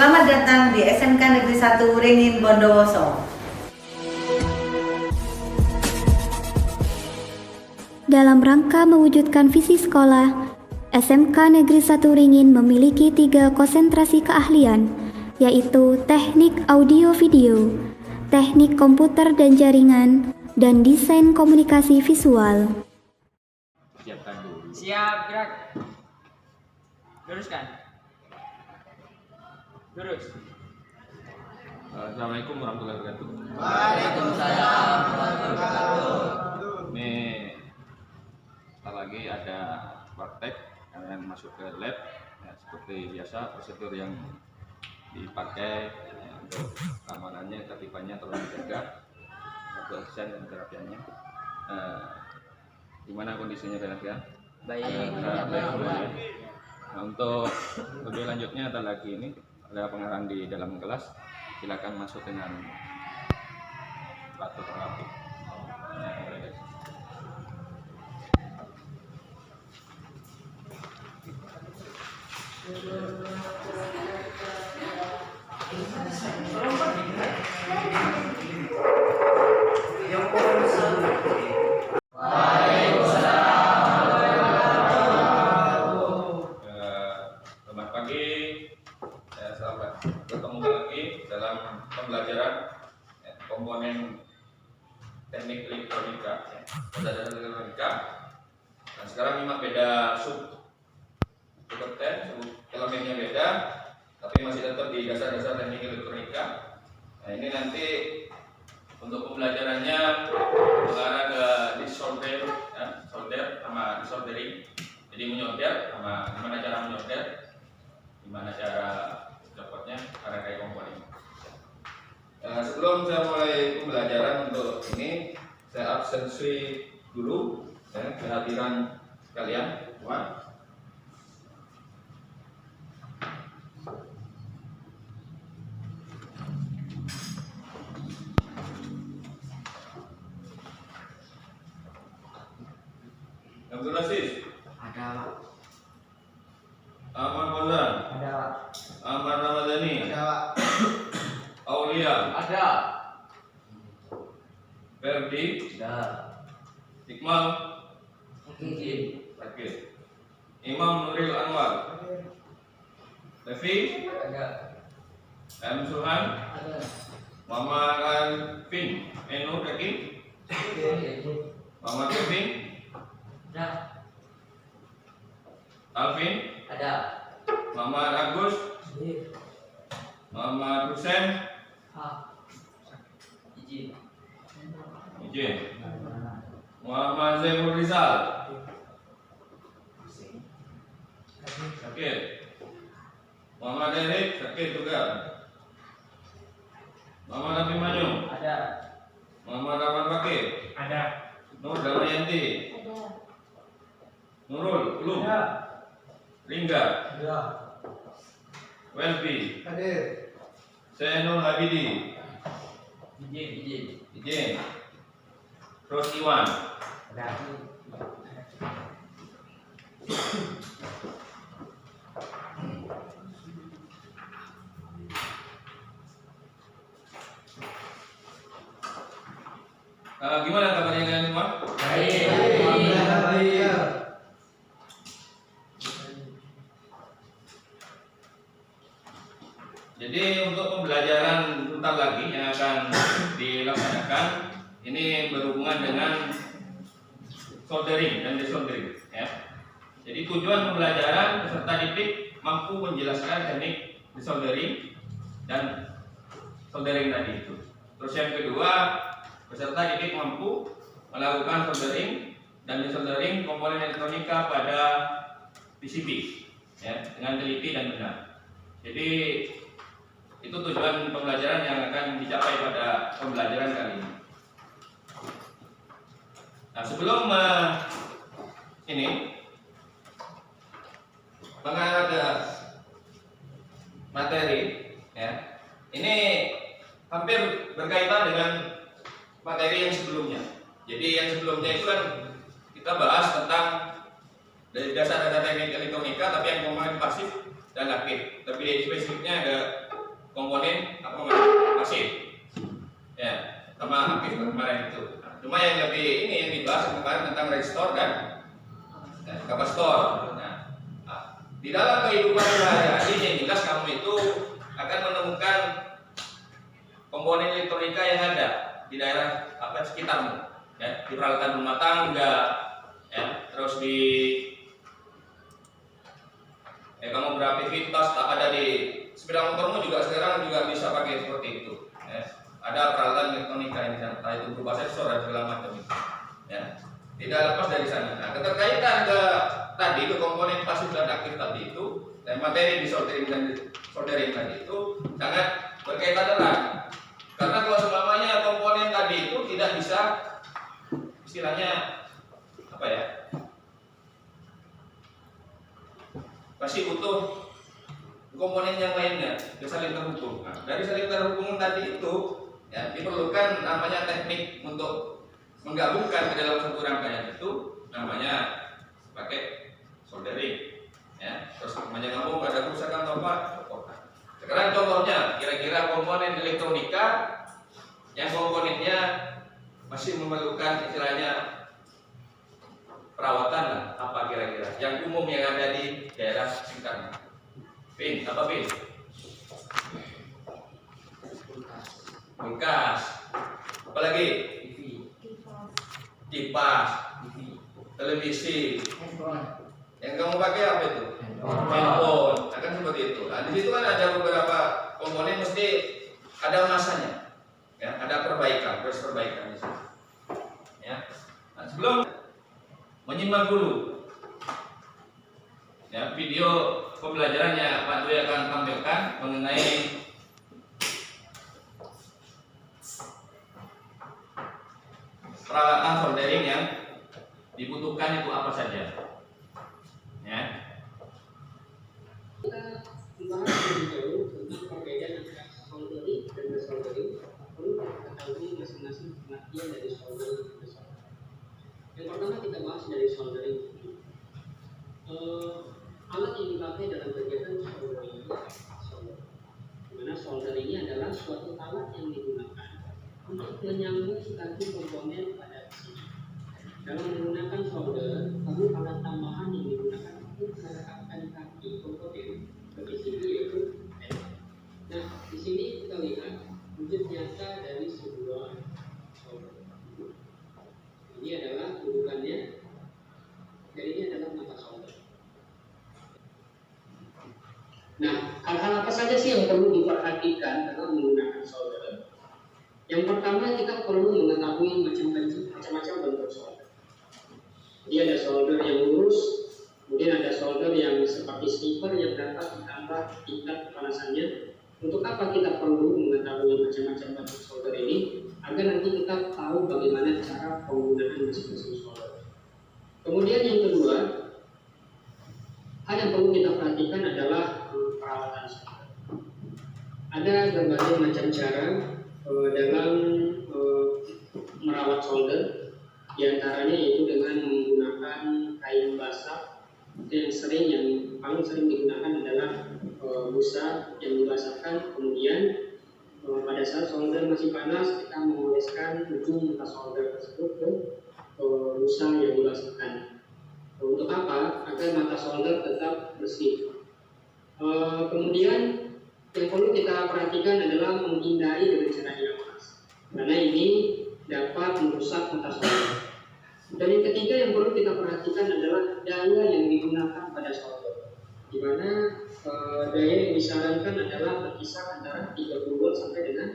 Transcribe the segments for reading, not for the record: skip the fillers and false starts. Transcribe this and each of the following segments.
Selamat datang di SMK Negeri 1 Ringin Bondowoso. Dalam rangka mewujudkan visi sekolah, SMK Negeri 1 Ringin memiliki 3 konsentrasi keahlian, yaitu teknik audio-video, teknik komputer dan jaringan, dan desain komunikasi visual. Siapkan dulu. Siap, gerak. Luruskan. Lurus. Assalamualaikum warahmatullahi wabarakatuh. Waalaikumsalam warahmatullahi wabarakatuh. Ini sebentar lagi ada praktek kalian masuk ke lab ya, seperti biasa prosedur yang dipakai ya, untuk keamanannya, ketertibannya tolong dijaga untuk desain dan terapiannya. Gimana kondisinya kalian? Baik. Baik semuanya. Nah, untuk lebih lanjutnya ada lagi ini ada pengarahan di dalam kelas. Silakan masuk dengan batu terapi. Selamat pagi, selamat bertemu lagi dalam pembelajaran komponen teknik elektronika, pembelajaran elektronika. Nah, sekarang nyimak beda sub elemennya beda, tapi masih tetap di dasar-dasar teknik elektronika. Nah, ini nanti untuk pembelajarannya mengarah ke disolder, solder sama disoldering. Jadi menyolder sama gimana cara menyolder, gimana cara copotnya, rangkai komponen. Sebelum saya mulai pembelajaran untuk ini, saya absensi dulu kehadiran kalian semua. Abdul Aziz, Ada, Pak. Ahmad Fauzan, Ada, Pak. Ahmad Ramadhani, Ada, Pak. Aulia, Ada. Ferdi, Ada. Iqmal, Mungkin. Sakit, Imam Nuril Anwar, Levi, Ada. M. Suhan, Ada. Muhammad Alvin, Enu Dakin, Muhammad Kevin, Ada. Alvin, Ada. Muhammad Agus, Muhammad Hussein, Izin. Izin, Muhammad Zainul Rizal, Sakit, Muhammad Erik, Sakit juga, Muhammad Abimanyu, Ada. Muhammad Rahman Bakir, Ada. Nur Damayanti, Nurul, Ulum, Lingga, Ada. Welby, Hadir. Senul Habidi, Izin. Izin, Rosdiwan, Ada. Gimana kabarnya kalian semua? Baik. Jadi untuk pembelajaran sebentar lagi yang akan dilaksanakan ini berhubungan dengan soldering dan desoldering ya. Jadi tujuan pembelajaran peserta didik mampu menjelaskan teknik desoldering dan soldering tadi itu. Terus yang kedua, peserta didik mampu melakukan soldering dan desoldering komponen elektronika pada PCB ya, dengan teliti dan benar. Jadi itu tujuan pembelajaran yang akan dicapai pada pembelajaran kali ini. Nah, sebelum ini mengarah ke materi, ya, ini hampir berkaitan dengan materi yang sebelumnya. Jadi yang sebelumnya itu kan kita bahas tentang dari dasar data teknik elektronika, tapi yang komponen pasif dan aktif. Lebih spesifiknya ada komponen apa pasif ya sama aktif kemarin itu. Nah, cuma yang lebih ini yang dibahas kemarin tentang resistor dan kapasitor. Nah, di dalam kehidupan sehari-hari yang jelas kamu itu akan menemukan komponen elektronika yang ada di daerah sekitarmu, ya, di peralatan rumah tangga, ya, terus di kamu beraktivitas ada di sepeda motormu juga sekarang juga bisa pakai seperti itu. Ya. Ada peralatan elektronika yang entah itu berupa sensor dan segala macam itu. Ya. Tidak lepas dari sana. Nah, keterkaitan ke komponen pasif dan aktif tadi itu, dan materi di soldering tadi itu sangat berkaitan erat. Karena kalau selamanya komponen tadi itu tidak bisa istilahnya apa ya? Masih butuh komponen yang lainnya, saling terhubung. Nah, dari saling terhubung tadi itu ya, diperlukan namanya teknik untuk menggabungkan ke dalam satu rangkaian itu namanya pakai soldering. Ya, terus namanya ngomong pada kerusakan atau apa? Sekarang contohnya kira-kira komponen elektronika yang komponennya masih memerlukan istilahnya perawatan lah, apa kira-kira yang umum yang ada di daerah sekitar. Pin, apa pin? Kulkas. Apalagi? Kipas, televisi. Yang kamu pakai apa itu? Handphone. Akan seperti itu. Nah, di situ kan ada beberapa komponen mesti ada masanya. Ya, ada perbaikan, terus perbaikan di situ. Ya. Nah, sebelum menyimak dulu ya video pembelajarannya Pak Dwi akan tampilkan mengenai peralatan soldering yang dibutuhkan itu apa saja ya. Kita membahas lebih jauh tentang perbedaan antara soldering dan desoldering. Perlu kita ketahui masing-masing pengertian dari soldering dan desoldering. Yang pertama kita bahas dari soldering. Alat yang dipakai dalam kegiatan soldering ini adalah solder. Dimana solder ini adalah suatu alat yang digunakan untuk menyambung satu komponen pada sini. Dalam menggunakan solder, lalu alat tambahan yang digunakan untuk merekatkan kaki komponen bagi sini yaitu N. Nah, di sini kita lihat wujud nyata dari sebuah solder. Ini adalah kedudukannya, dan ini adalah mata solder. Nah, hal-hal apa saja sih yang perlu diperhatikan dalam menggunakan solder? Yang pertama, kita perlu mengetahui macam-macam bentuk solder. Jadi ada solder yang lurus, kemudian ada solder yang seperti slipper yang dapat ditambah tingkat kepanasannya. Untuk apa kita perlu mengetahui macam-macam bentuk solder ini? Agar nanti kita tahu bagaimana cara penggunaan masing-masing solder. Kemudian yang kedua, hal yang perlu kita perhatikan adalah perawatan solder. Ada berbagai macam cara dalam merawat solder. Di antaranya yaitu dengan menggunakan kain basah. Yang paling sering digunakan adalah busa yang dibasahkan. Kemudian pada saat solder masih panas, kita mengoleskan ujung mata solder tersebut ke busa yang dibasahkan. Untuk apa? Agar mata solder tetap bersih. Kemudian yang perlu kita perhatikan adalah menghindari dengan cara yang pas, karena ini dapat merusak mata solder. Dan yang ketiga yang perlu kita perhatikan adalah daya yang digunakan pada solder, di mana daya yang disarankan adalah berkisar antara 30 watt sampai dengan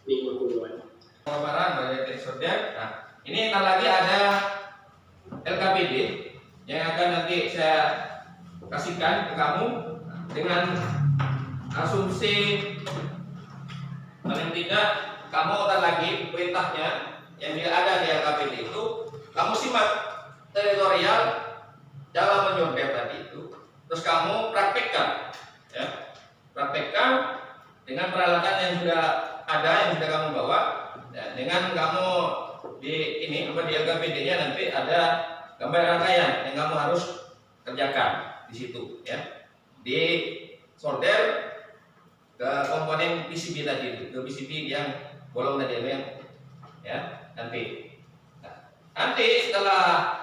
50 watt. Pemaparan dari teknik solder. Nah, ini ntar lagi ada LKPD yang akan nanti saya kasihkan ke kamu dengan asumsi paling tidak kamu ntar lagi perintahnya yang ada di LKPD itu kamu simak teritorial dalam menyontek tadi itu, terus kamu praktekkan, ya, praktekkan dengan peralatan yang sudah ada yang sudah kamu bawa, ya, dengan kamu di ini apa di LKPD-nya nanti ada gambar rangkaian yang kamu harus kerjakan di situ, ya, di solder ke komponen PCB tadi itu, ke PCB yang bolong tadi itu yang ya nanti. Nah, nanti setelah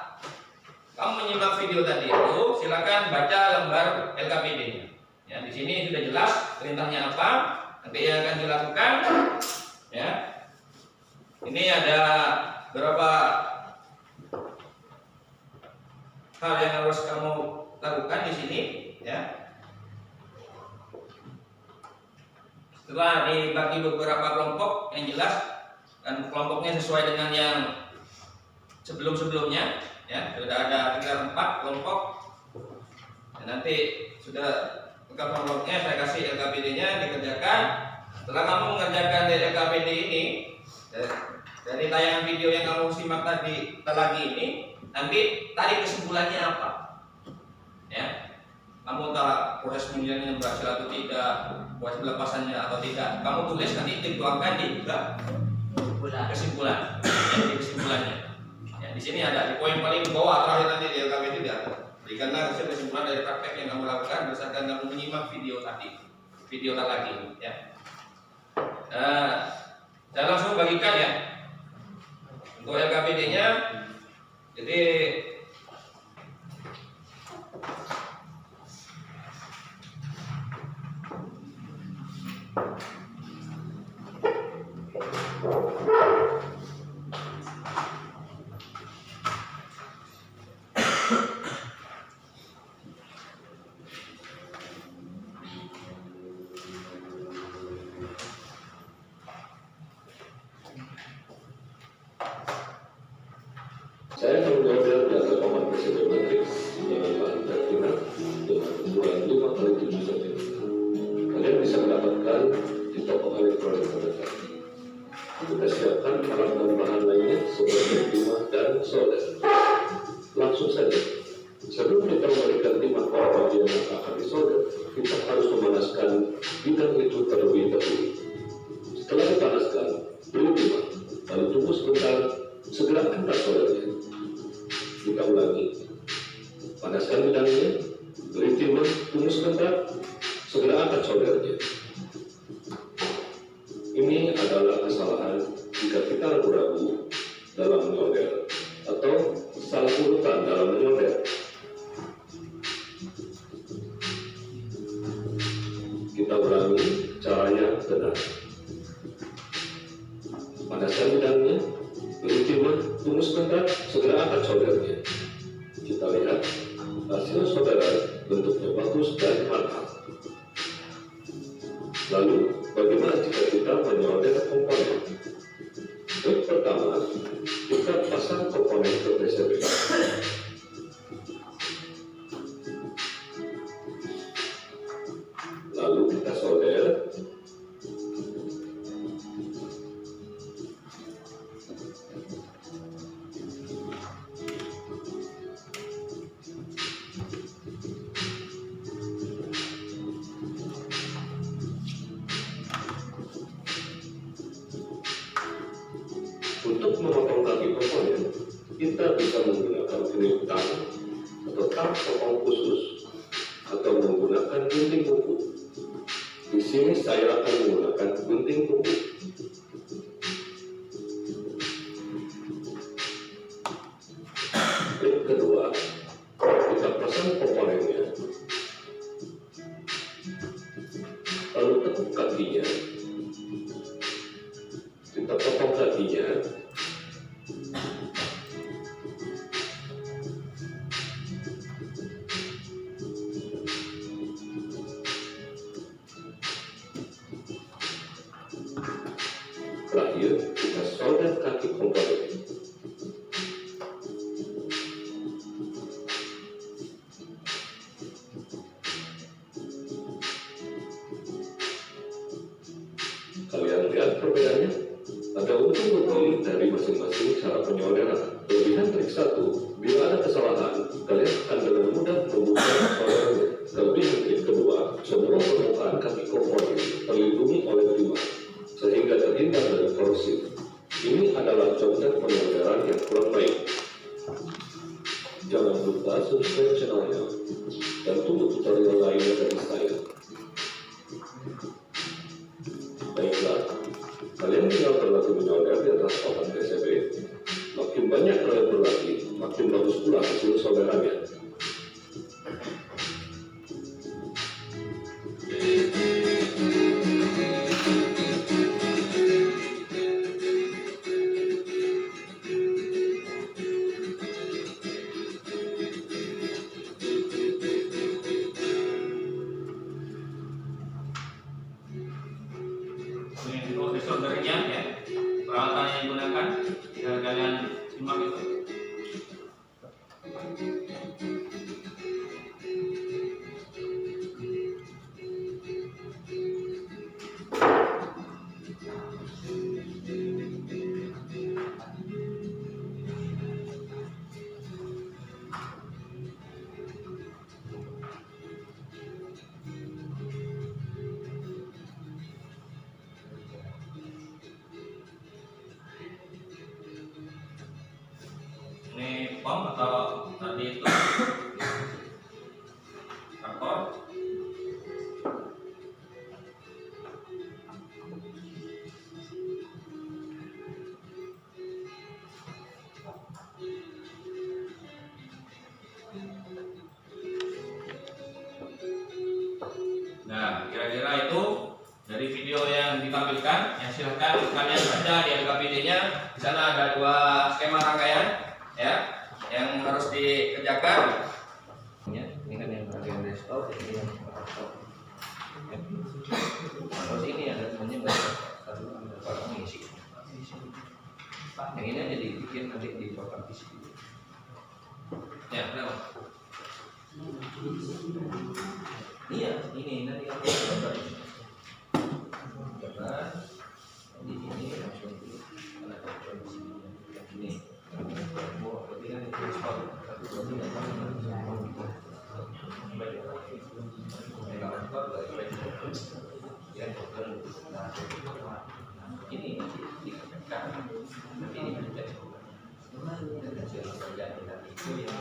kamu menyimak video tadi itu, silakan baca lembar LKPD-nya. Ya, di sini sudah jelas perintahnya apa, nanti yang akan dilakukan. Ya, ini ada beberapa hal yang harus kamu lakukan di sini. Ya, setelah dibagi beberapa kelompok yang jelas dan kelompoknya sesuai dengan yang sebelum-sebelumnya, ya sudah ada 4 kelompok. Dan nanti sudah kelompoknya saya kasih LKPD-nya dikerjakan. Setelah kamu mengerjakan LKPD ini dari tayangan video yang kamu simak tadi ini, nanti tarik kesimpulannya apa? Ya, kamu tahu proses pengujiannya berhasil atau tidak, proses pelepasannya atau tidak. Kamu tulis nanti dituangkan di kesimpulan. Ya, di kesimpulannya. Ya, di sini ada di poin paling bawah terakhir nanti di LKPD tidak ada. Berikanlah hasil kesimpulan dari praktek yang kamu lakukan berdasarkan kamu menyimak video tadi ya. Saya langsung bagikan ya untuk LKPD-nya. Jadi saya akan menjawab data paman presiden matriks dengan bahan terkena dengan ukuran 5x7 cm. Kalian bisa mendapatkan di toko elektronik terdekat. Kita siapkan alat dan bahan lainnya seperti timah dan solder. Langsung saja. Sebelum kita memberikan timah pada bagian yang akan disolder, kita harus memanaskan bidang itu terlebih dahulu. Setelah dipanaskan, beri timah, lalu tunggu sebentar, segera angkat soldernya. Kita ulangi, panaskan bidangnya, beri timah, tunggu sebentar, segera angkat soldernya. Ini adalah kesalahan jika kita ragu-ragu dalam menyolder atau salah urutan dalam menyolder. Kita ulangi caranya benar. Panaskan bidangnya, beri timah, tunggu sebentar, segera angkat soldernya. Kita lihat hasil solderan bentuknya bagus dan mantap. Lalu, bagaimana jika kita menyolder komponen? Trik pertama, kita pasang komponen ke PCB. Lalu kita solder. Untuk memotong kaki komponen, kita bisa menggunakan knip tang atau tang potong khusus atau menggunakan gunting kuku. Di sini saya akan menggunakan gunting kuku. Trik kedua, kita pasang komponennya, lalu tekuk kakinya. Kita potong kakinya. Terakhir, kita solder kaki komponen. Kalian lihat perbedaannya? Ada untung-untung dari masing-masing cara penyolderan. Kelebihan trik 1, bila ada kesalahan, kalian akan dengan mudah membuka soldernya. Kelebihan trik kedua, semua permukaan kaki komponen terlindungi oleh timah, sehingga terhindar dari korosif. Ini adalah contoh penyolderan yang kurang baik. Jangan lupa subscribe channelnya dan tunggu tutorial lainnya dari saya. makin bagus pula hasil saudaranya. Ini untuk desoldernya ya, peralatan yang digunakan ya, kalian simak itu. Ini pom atau tadi itu traktor. Nah, kira-kira itu dari video yang ditampilkan. Ya, silahkan kalian baca di LKPD-nya. Di sana ada 2 skema rangkaian, ya, yang harus dikerjakan. Ya, ini kan yang bagian desktop, ini yang laptop. Ya. Terus ini ada semuanya satu mengisi. Yang ini aja dibikin nanti di program PC. Ya, kenapa? Iya, ini nanti kamu gambar. Gambar di sini langsung di mana di sini. Ini. Oh, berarti kan itu spot satu berarti datang ini dikatakan nanti ini dicek dan hasil kerjaan dari itu yang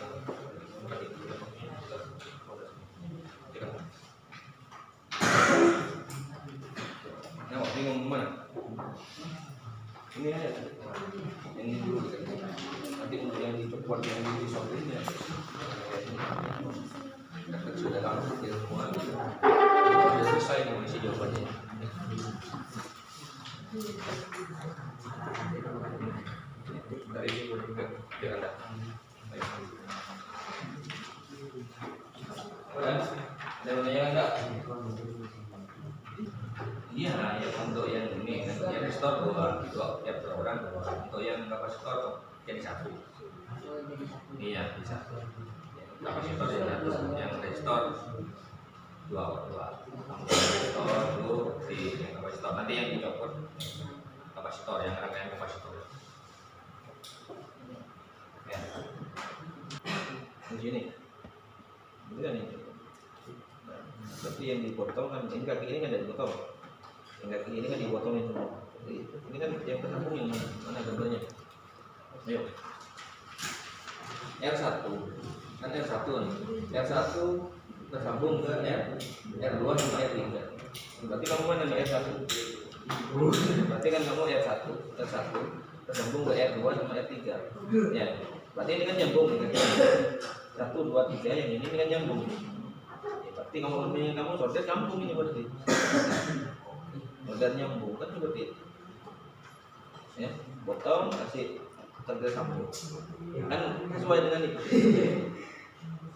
nah, ini ngomong mana? Ini aja, ini dulu nanti untuk yang diperkuat yang disokin ya sudah langsung dia semua sudah selesai dengan isi jawabannya. Dari ini juga biar ada ada pertanyaan enggak? Iya, ya untuk yang ini, yang restore dua tiap orang, untuk yang kapasitor jadi satu. Iya, bisa. Kapasitor jadi satu, yang restore dua. Restore dulu di yang kapasitor, nanti yang dicopot kapasitor, yang rangkaian kapasitor. Ya. Di sini, ini kan ini. Berarti yang dipotong kan, ini kaki ini kan tidak dipotong. Yang kaki ini kan dipotongin semua. Ini kan yang tersambung yang mana gambarnya? Ayo. R1 kan R1 nih. R1 tersambung ke R2 sama R3. Berarti kamu mana nih R1? Berarti kan kamu R1 tersambung ke R2 sama R3. Ya. Berarti ini kan nyambung nih. 1, 2, 3 yang ini kan nyambung. Berarti kamu solder nyambung ini berarti. Solder nyambung kan seperti itu. Ya, potong kasih solder sambung. Kan sesuai dengan itu.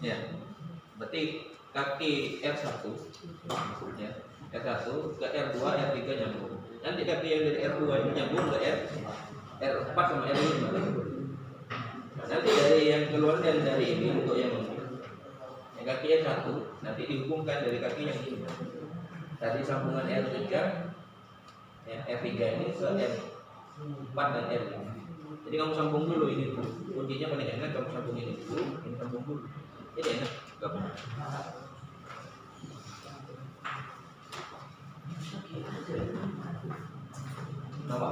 Ya. Berarti kaki R1 ya. R1 ke R2, R3 nyambung. Nanti kaki yang dari R2 ini nyambung ke R4 sama R5. Nanti dari yang keluar dan dari ini untuk yang kaki R1 nanti dihubungkan dari kaki yang ini. Tadi sambungan R3 ya, R3 ini ke R4 dan R5. Jadi kamu sambung dulu ini dulu. Kuncinya paling enak kamu sambung ini dulu, ini sambung dulu. Ini enak gabung. Apa?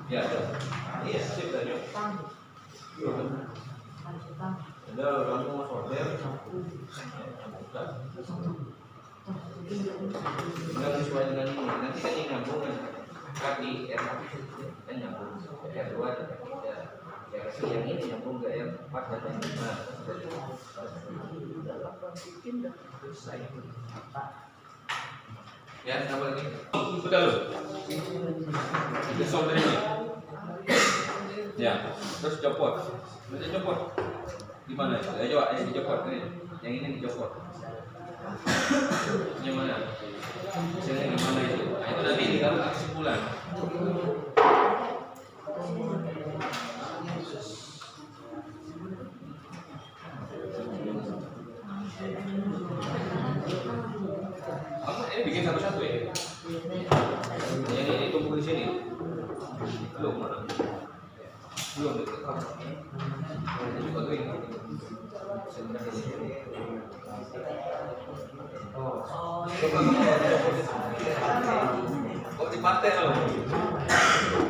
Ya, ada. Iya, sip dah, yuk. Ada kamu mau solder, nggak sesuai dengan ini. Nanti kan yang nyambung kan kaki R1 kan nyambung R2 dan R3 yang ini nyambung ke yang 4 dan yang 5. Ya, tambah lagi. Sudah loh. Itu soldering ini. Ya, terus copot. Nanti copot. Gimana? Ya coba ini dicopot ini. Yang ini dicopot. Yang mana? Hasilnya gimana itu? Nah, itu nanti tinggal kesimpulan. Kamu ini bikin satu-satu ya? Yang ini tumpuk di sini. Belum mana? Belum itu. Ini juga kering. Kok dipaten loh?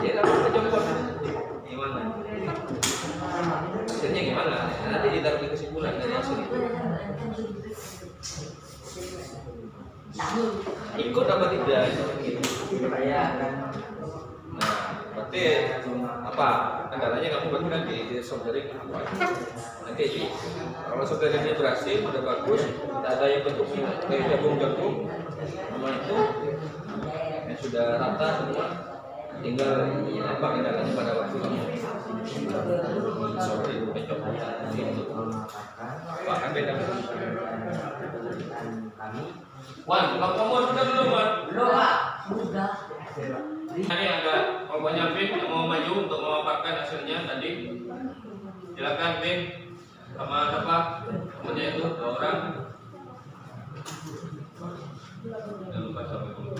Ya tapi kita copot. Gimana? Hasilnya gimana? Nanti ditaruh di kesimpulan dari hasil itu. Ikut apa tidak? Nah, berarti apa? Kendalanya kamu berarti kan di soldering apa? Nanti kalau solderingnya berhasil, udah bagus, tidak ada yang bentuknya kayak jagung-jagung, sama itu yang sudah rata semua, tinggal apa kendalanya pada waktu soldering pecok gitu. Apa kan beda? Wan, kamu sudah belum, Wan? Belum, Pak. Sudah. Ini ada pokoknya Vin yang mau maju untuk memaparkan hasilnya tadi. Silakan Vin sama siapa? Temennya itu 2 orang. Jangan lupa assalamualaikum.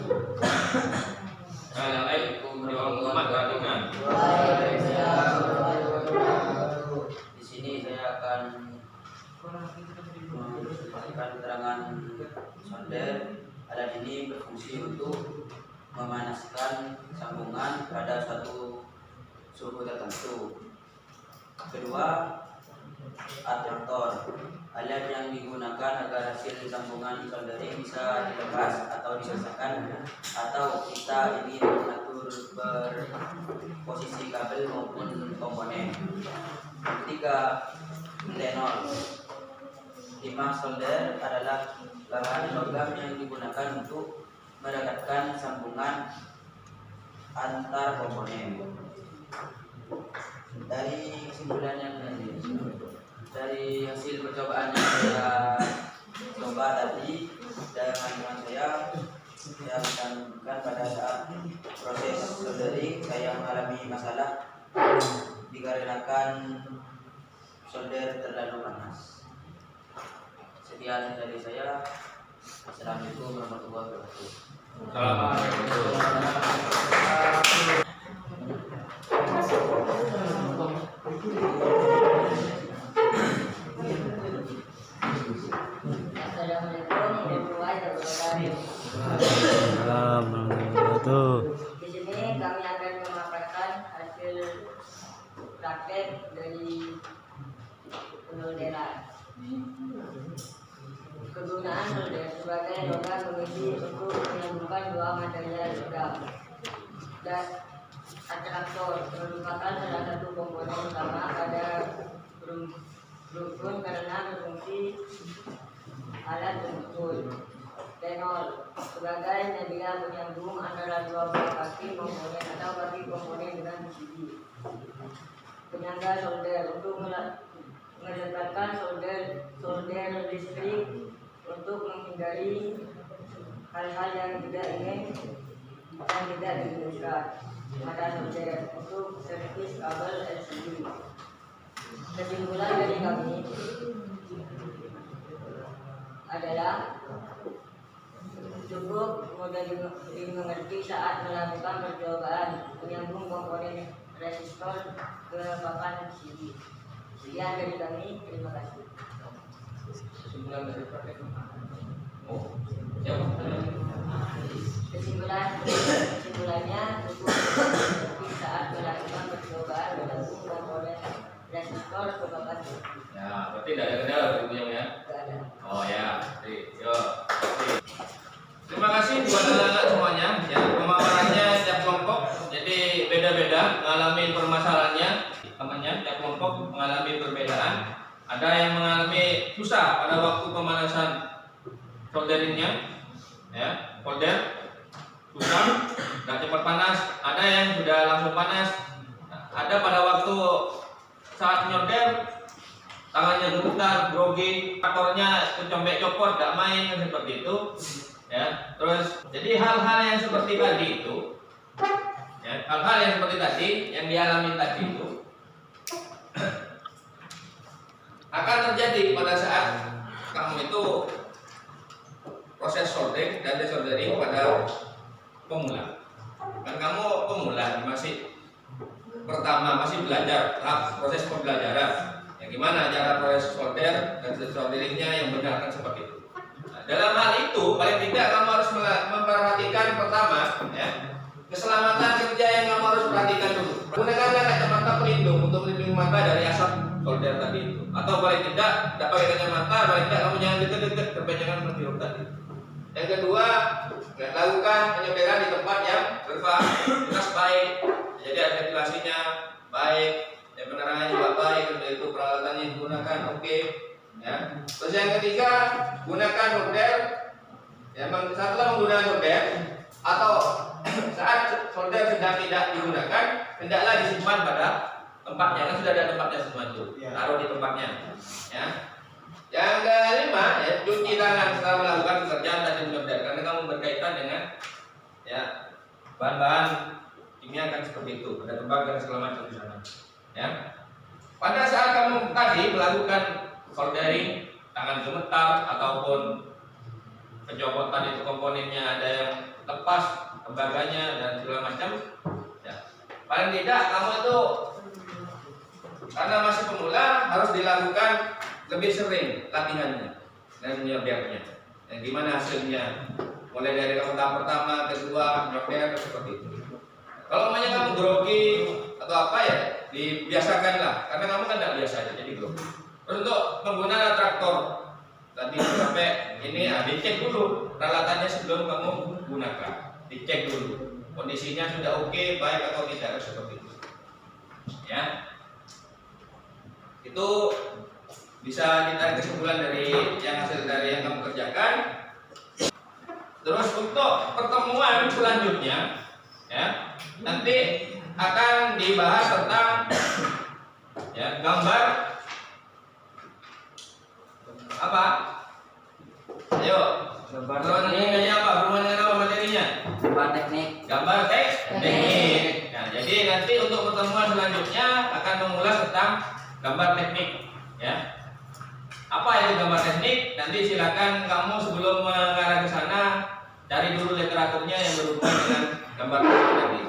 Nah, yang lain di orang umat perhatikan. Di sini saya akan memberikan keterangan solder. Alat ini berfungsi untuk memanaskan sambungan pada suatu suhu tertentu. Kedua, atraktor, alat yang digunakan agar hasil sambungan soldering bisa dilepas atau dipisahkan, atau kita ingin mengatur posisi kabel maupun komponen. Ketiga, tenol. Timah solder adalah bahan logam yang digunakan untuk merekatkan sambungan antar komponen. Dari kesimpulan yang dari hasil percobaan yang saya coba tadi dengan saya menunjukkan pada saat proses soldering saya mengalami masalah dikarenakan solder terlalu panas. Sekian dari saya. Assalamualaikum warahmatullahi wabarakatuh. Di sini kami akan memaparkan hasil praktek dari penolderan. Kegunaan solder sebagai logam mengisi untuk menyambungkan 2 material logam. Dan atraktor merupakan salah satu komponen utama pada rukun karena berfungsi alat tersebut. Tenol sebagai media penyambung antara 2 buah kaki komponen atau kaki komponen dengan PCB. Penyangga solder untuk mendekatkan solder listrik untuk menghindari hal-hal yang tidak ingin dan tidak diinginkan pada solder untuk servis kabel LCD. Kesimpulan dari kami adalah cukup mudah dimengerti saat melakukan percobaan menyambung komponen resistor ke papan PCB. Sekian dari kami, terima kasih. Kesimpulan dari praktek. Oh, siapa? Kesimpulannya cukup dimengerti saat melakukan percobaan menyambung komponen resistor ke papan PCB. Ya, berarti tidak ada kendala berikutnya ya. Tidak ada. Oh ya, yuk. Terima kasih buat anak-anak semuanya. Ya, pemaparannya tiap kelompok, jadi beda-beda ngalamin permasalahannya, temannya tiap kelompok. mengalami susah pada waktu pemanasan solderingnya, ya, solder susah, nggak cepat panas. Ada yang sudah langsung panas. Ada pada waktu saat nyolder tangannya gemetar, grogi, faktornya kecombek copot, nggak main, kan seperti itu. Ya, terus jadi hal-hal yang seperti tadi itu, ya, hal-hal yang seperti tadi yang dialami tadi itu akan terjadi pada saat kamu itu proses soldering dan desoldering pada pemula. Kan kamu pemula, masih pertama, masih belajar, tahap proses pembelajaran. Yang gimana cara proses solder dan desolderingnya yang benar, kan seperti itu. Nah, dalam hal itu paling tidak kamu harus memperhatikan pertama, ya, keselamatan kerja yang kamu harus perhatikan dulu. Gunakanlah kacamata pelindung untuk melindungi mata dari asap solder tadi itu. Atau paling tidak pakai kacamata, paling tidak kamu jangan dekat-dekat sampai jangan menghirup tadi. Yang kedua, lakukan penyoderan di tempat yang berfasilitas baik, jadi ventilasinya baik, ya, penerangannya juga baik, itu peralatan yang digunakan oke, ya. Terus yang ketiga, gunakan solder, ya, setelah menggunakan solder atau saat solder sedang tidak digunakan, hendaklah disimpan pada tempatnya, kan sudah ada tempatnya semua itu, taruh di tempatnya, ya. Yang kelima, ya, cuci tangan setelah melakukan pekerjaan tadi solder, karena kamu berkaitan dengan, ya, bahan-bahan kimia kan seperti itu, ada tembak dan segala macam di sana, ya. Pada saat kamu tadi melakukan soldering, tangan gemetar ataupun pencopotan itu komponennya ada yang lepas, tembaganya dan segala macam, ya, paling tidak kamu itu karena masih pemula harus dilakukan lebih sering latihannya dan nyoldernya. Dan gimana hasilnya? Mulai dari kamu tahap pertama, kedua, nyolder seperti itu. Kalau namanya kamu grogi atau apa, ya dibiasakanlah, karena kamu kan tidak biasa aja jadi grogi. Terus untuk penggunaan traktor tadi sampai ini, ya, dicek dulu peralatannya sebelum kamu gunakan. Dicek dulu kondisinya sudah oke, baik atau tidak, seperti itu. Ya, itu bisa ditarik kesimpulan dari yang hasil dari yang kamu kerjakan. Terus untuk pertemuan selanjutnya, ya, nanti akan dibahas tentang, ya, gambar apa? Ayo, gambar ini apa? Berhubungan dengan apa materinya? Gambar teknik. Gambar teknik. Nah, jadi nanti untuk pertemuan selanjutnya akan mengulas tentang gambar teknik, ya. Apa itu gambar teknik? Nanti silakan kamu sebelum mengarah ke sana cari dulu literaturnya yang berhubungan dengan gambar teknik tadi.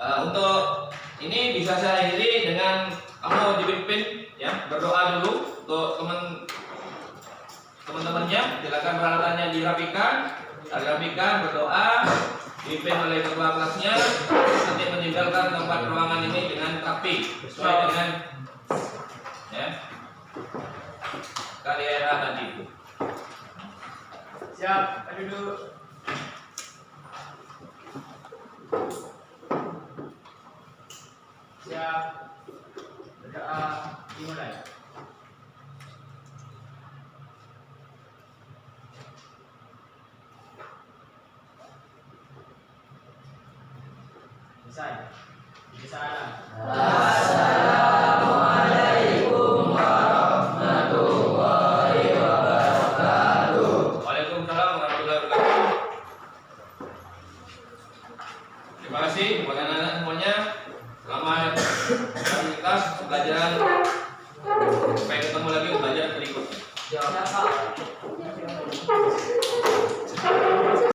Untuk ini bisa saya akhiri dengan kamu dipimpin, ya, berdoa dulu untuk teman-temannya. Silakan peralatannya dirapikan, berdoa. Dipimpin oleh ketua kelasnya, nanti meninggalkan tempat ruangan ini dengan rapi sesuai dengan, ya, karya tadi. Siap, duduk. Siap, berdoa dimulai. Assalamualaikum warahmatullahi wabarakatuh. Waalaikumsalam warahmatullahi wabarakatuh. Terima kasih kepada anak-anak semuanya. Selamat aktivitas pembelajaran. Sampai ketemu lagi pembelajaran berikutnya. Siap.